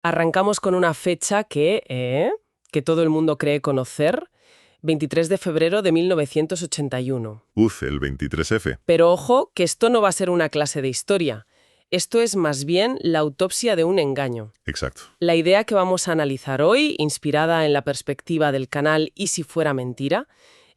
Arrancamos con una fecha que todo el mundo cree conocer, 23 de febrero de 1981. El 23F. Pero ojo, que esto no va a ser una clase de historia. Esto es más bien la autopsia de un engaño. Exacto. La idea que vamos a analizar hoy, inspirada en la perspectiva del canal ¿Y si fuera mentira?,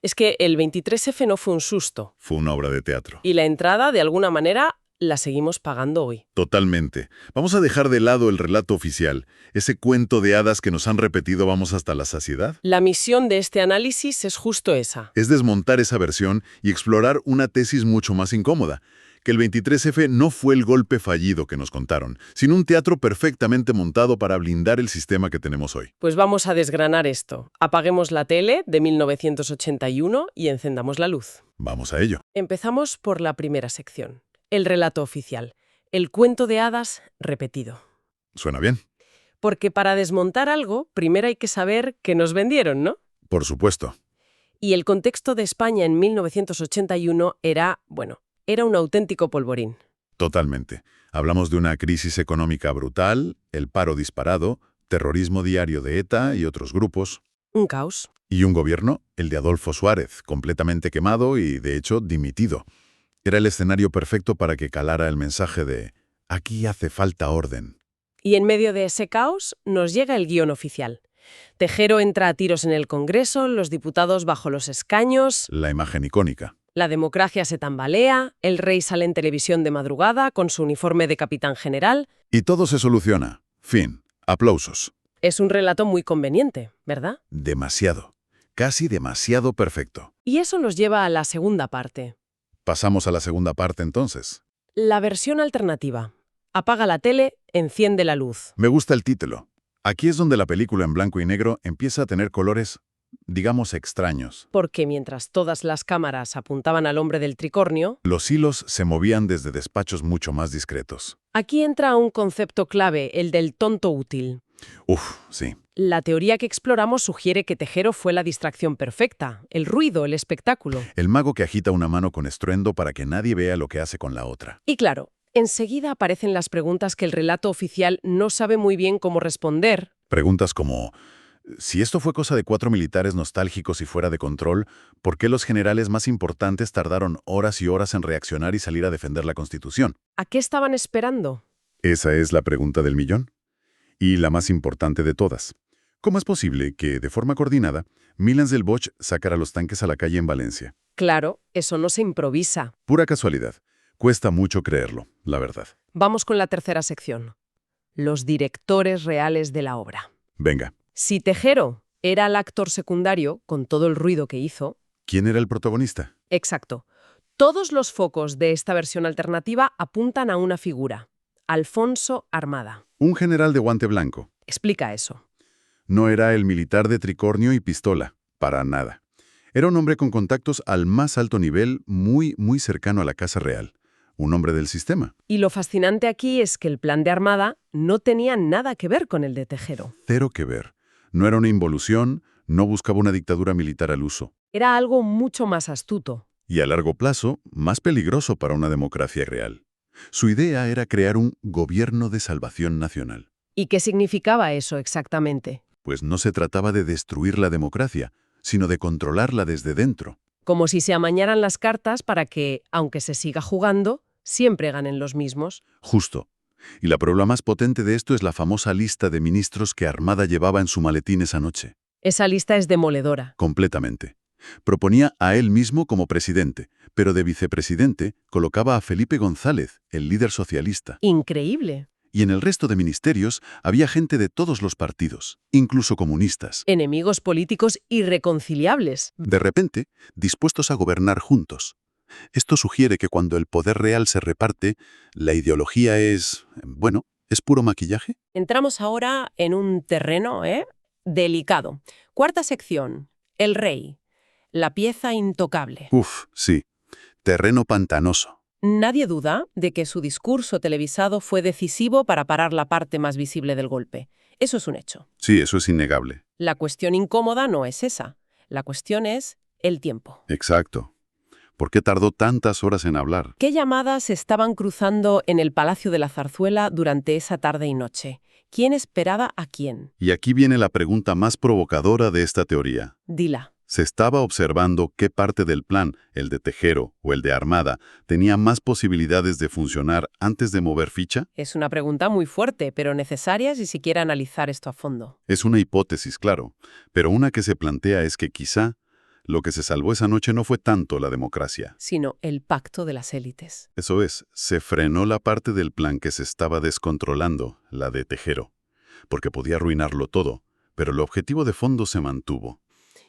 es que el 23F no fue un susto. Fue una obra de teatro. Y la entrada, de alguna manera, la seguimos pagando hoy. Totalmente. Vamos a dejar de lado el relato oficial, ese cuento de hadas que nos han repetido vamos hasta la saciedad. La misión de este análisis es justo esa. Es desmontar esa versión y explorar una tesis mucho más incómoda, que el 23F no fue el golpe fallido que nos contaron, sino un teatro perfectamente montado para blindar el sistema que tenemos hoy. Pues vamos a desgranar esto. Apaguemos la tele de 1981 y encendamos la luz. Vamos a ello. Empezamos por la primera sección, el relato oficial, el cuento de hadas repetido. Suena bien. Porque para desmontar algo, primero hay que saber qué nos vendieron, ¿no? Por supuesto. Y el contexto de España en 1981 era un auténtico polvorín. Totalmente. Hablamos de una crisis económica brutal, el paro disparado, terrorismo diario de ETA y otros grupos. Un caos. Y un gobierno, el de Adolfo Suárez, completamente quemado y, de hecho, dimitido. Era el escenario perfecto para que calara el mensaje de «aquí hace falta orden». Y en medio de ese caos nos llega el guión oficial. Tejero entra a tiros en el Congreso, los diputados bajo los escaños, La imagen icónica. la democracia se tambalea, el rey sale en televisión de madrugada con su uniforme de capitán general. Y todo se soluciona. Fin. Aplausos. Es un relato muy conveniente, ¿verdad? Demasiado. Casi demasiado perfecto. Y eso nos lleva a la segunda parte. Pasamos a la segunda parte entonces. La versión alternativa. Apaga la tele, enciende la luz. Me gusta el título. Aquí es donde la película en blanco y negro empieza a tener colores, digamos, extraños. Porque mientras todas las cámaras apuntaban al hombre del tricornio, Los hilos se movían desde despachos mucho más discretos. aquí entra un concepto clave, el del tonto útil. Sí. La teoría que exploramos sugiere que Tejero fue la distracción perfecta, el ruido, el espectáculo. El mago que agita una mano con estruendo para que nadie vea lo que hace con la otra. Y claro, enseguida aparecen las preguntas que el relato oficial no sabe muy bien cómo responder. Preguntas como, si esto fue cosa de 4 militares nostálgicos y fuera de control, ¿por qué los generales más importantes tardaron horas y horas en reaccionar y salir a defender la Constitución? ¿A qué estaban esperando? Esa es la pregunta del millón. Y la más importante de todas. ¿Cómo es posible que, de forma coordinada, Milans del Bosch sacara los tanques a la calle en Valencia? Claro, eso no se improvisa. Pura casualidad. Cuesta mucho creerlo, la verdad. Vamos con la tercera sección. Los directores reales de la obra. Venga, Si Tejero era el actor secundario, con todo el ruido que hizo... ¿quién era el protagonista? Exacto. Todos los focos de esta versión alternativa apuntan a una figura. Alfonso Armada. Un general de guante blanco. Explica eso. No era el militar de tricornio y pistola, para nada. Era un hombre con contactos al más alto nivel, muy, muy cercano a la Casa Real. Un hombre del sistema. Y lo fascinante aquí es que el plan de Armada no tenía nada que ver con el de Tejero. Cero que ver. No era una involución, no buscaba una dictadura militar al uso. Era algo mucho más astuto. Y a largo plazo, más peligroso para una democracia real. Su idea era crear un gobierno de salvación nacional. ¿Y qué significaba eso exactamente? Pues no se trataba de destruir la democracia, sino de controlarla desde dentro. Como si se amañaran las cartas para que, aunque se siga jugando, siempre ganen los mismos. Justo. Y la prueba más potente de esto es la famosa lista de ministros que Armada llevaba en su maletín esa noche. Esa lista es demoledora. Completamente. Proponía a él mismo como presidente, pero de vicepresidente colocaba a Felipe González, el líder socialista. Increíble. Y en el resto de ministerios había gente de todos los partidos, incluso comunistas. Enemigos políticos irreconciliables. De repente, dispuestos a gobernar juntos. Esto sugiere que cuando el poder real se reparte, la ideología es puro maquillaje. Entramos ahora en un terreno, delicado. Cuarta sección. El rey. La pieza intocable. Sí. Terreno pantanoso. Nadie duda de que su discurso televisado fue decisivo para parar la parte más visible del golpe. Eso es un hecho. Sí, eso es innegable. La cuestión incómoda no es esa. La cuestión es el tiempo. Exacto. ¿Por qué tardó tantas horas en hablar? ¿Qué llamadas estaban cruzando en el Palacio de la Zarzuela durante esa tarde y noche? ¿Quién esperaba a quién? Y aquí viene la pregunta más provocadora de esta teoría. Dila. Se estaba observando qué parte del plan, el de Tejero o el de Armada, tenía más posibilidades de funcionar antes de mover ficha. Es una pregunta muy fuerte, pero necesaria si se quiere analizar esto a fondo. Es una hipótesis, claro, pero una que se plantea es que quizá lo que se salvó esa noche no fue tanto la democracia. Sino el pacto de las élites. Eso es, se frenó la parte del plan que se estaba descontrolando, la de Tejero, porque podía arruinarlo todo, pero el objetivo de fondo se mantuvo.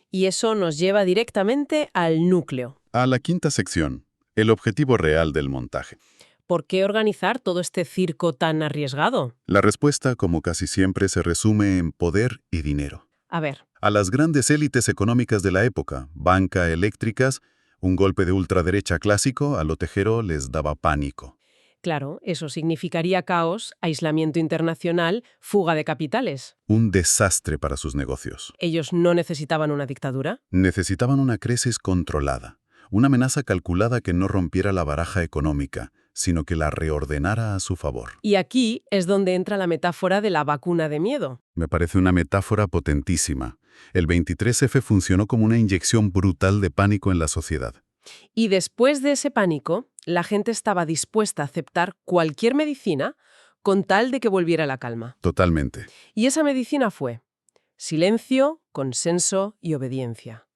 Y eso nos lleva directamente al núcleo. A la quinta sección, el objetivo real del montaje. ¿Por qué organizar todo este circo tan arriesgado? La respuesta, como casi siempre, se resume en poder y dinero. A ver, A las grandes élites económicas de la época, banca, eléctricas, un golpe de ultraderecha clásico a lo Tejero les daba pánico. claro, eso significaría caos, aislamiento internacional, fuga de capitales. Un desastre para sus negocios. ¿Ellos no necesitaban una dictadura? Necesitaban una crisis controlada, una amenaza calculada que no rompiera la baraja económica, sino que la reordenara a su favor. Y aquí es donde entra la metáfora de la vacuna de miedo. Me parece una metáfora potentísima. El 23F funcionó como una inyección brutal de pánico en la sociedad. Y después de ese pánico, la gente estaba dispuesta a aceptar cualquier medicina con tal de que volviera la calma. Totalmente. Y esa medicina fue silencio, consenso y obediencia.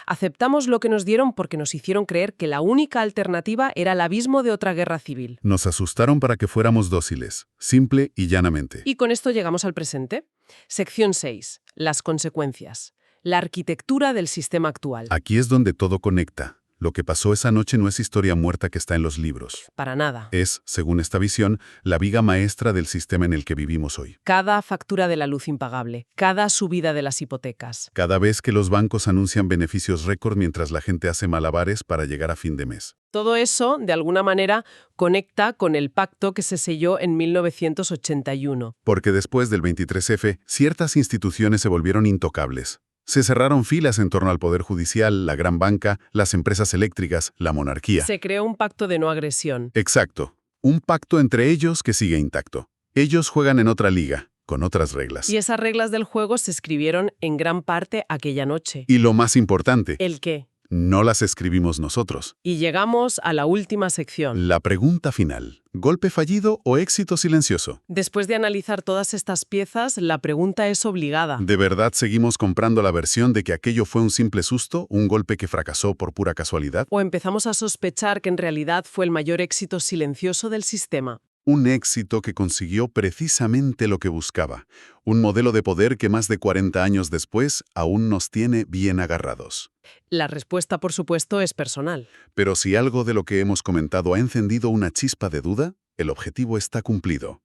Aceptamos lo que nos dieron porque nos hicieron creer que la única alternativa era el abismo de otra guerra civil. Nos asustaron para que fuéramos dóciles, simple y llanamente. Y con esto llegamos al presente. Sección 6. Las consecuencias. La arquitectura del sistema actual. Aquí es donde todo conecta. Lo que pasó esa noche no es historia muerta que está en los libros. Para nada. Es, según esta visión, la viga maestra del sistema en el que vivimos hoy. Cada factura de la luz impagable, cada subida de las hipotecas. Cada vez que los bancos anuncian beneficios récord mientras la gente hace malabares para llegar a fin de mes. Todo eso, de alguna manera, conecta con el pacto que se selló en 1981. Porque después del 23F, ciertas instituciones se volvieron intocables. Se cerraron filas en torno al Poder Judicial, la gran banca, las empresas eléctricas, la monarquía. Se creó un pacto de no agresión. Exacto. Un pacto entre ellos que sigue intacto. Ellos juegan en otra liga, con otras reglas. Y esas reglas del juego se escribieron en gran parte aquella noche. Y lo más importante, ¿El qué? no las escribimos nosotros. Y llegamos a la última sección. La pregunta final. ¿Golpe fallido o éxito silencioso? Después de analizar todas estas piezas, la pregunta es obligada. ¿De verdad seguimos comprando la versión de que aquello fue un simple susto, un golpe que fracasó por pura casualidad? ¿O empezamos a sospechar que en realidad fue el mayor éxito silencioso del sistema? Un éxito que consiguió precisamente lo que buscaba. Un modelo de poder que más de 40 años después aún nos tiene bien agarrados. La respuesta, por supuesto, es personal. Pero si algo de lo que hemos comentado ha encendido una chispa de duda, el objetivo está cumplido.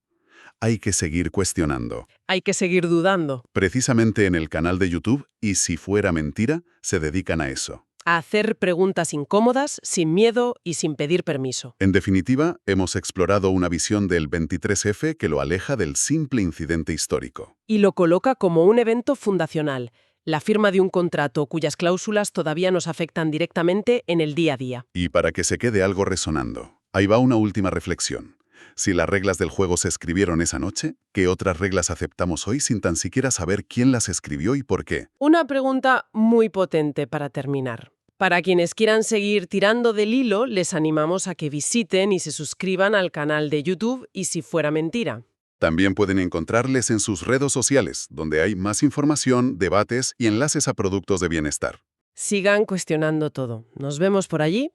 Hay que seguir cuestionando. Hay que seguir dudando. Precisamente en el canal de YouTube, Y si fuera mentira, se dedican a eso. A hacer preguntas incómodas, sin miedo y sin pedir permiso. En definitiva, hemos explorado una visión del 23F que lo aleja del simple incidente histórico. Y lo coloca como un evento fundacional, la firma de un contrato cuyas cláusulas todavía nos afectan directamente en el día a día. Y para que se quede algo resonando, ahí va una última reflexión. Si las reglas del juego se escribieron esa noche, ¿qué otras reglas aceptamos hoy sin tan siquiera saber quién las escribió y por qué? Una pregunta muy potente para terminar. Para quienes quieran seguir tirando del hilo, les animamos a que visiten y se suscriban al canal de YouTube Y si fuera mentira. También pueden encontrarles en sus redes sociales, donde hay más información, debates y enlaces a productos de bienestar. Sigan cuestionando todo. Nos vemos por allí.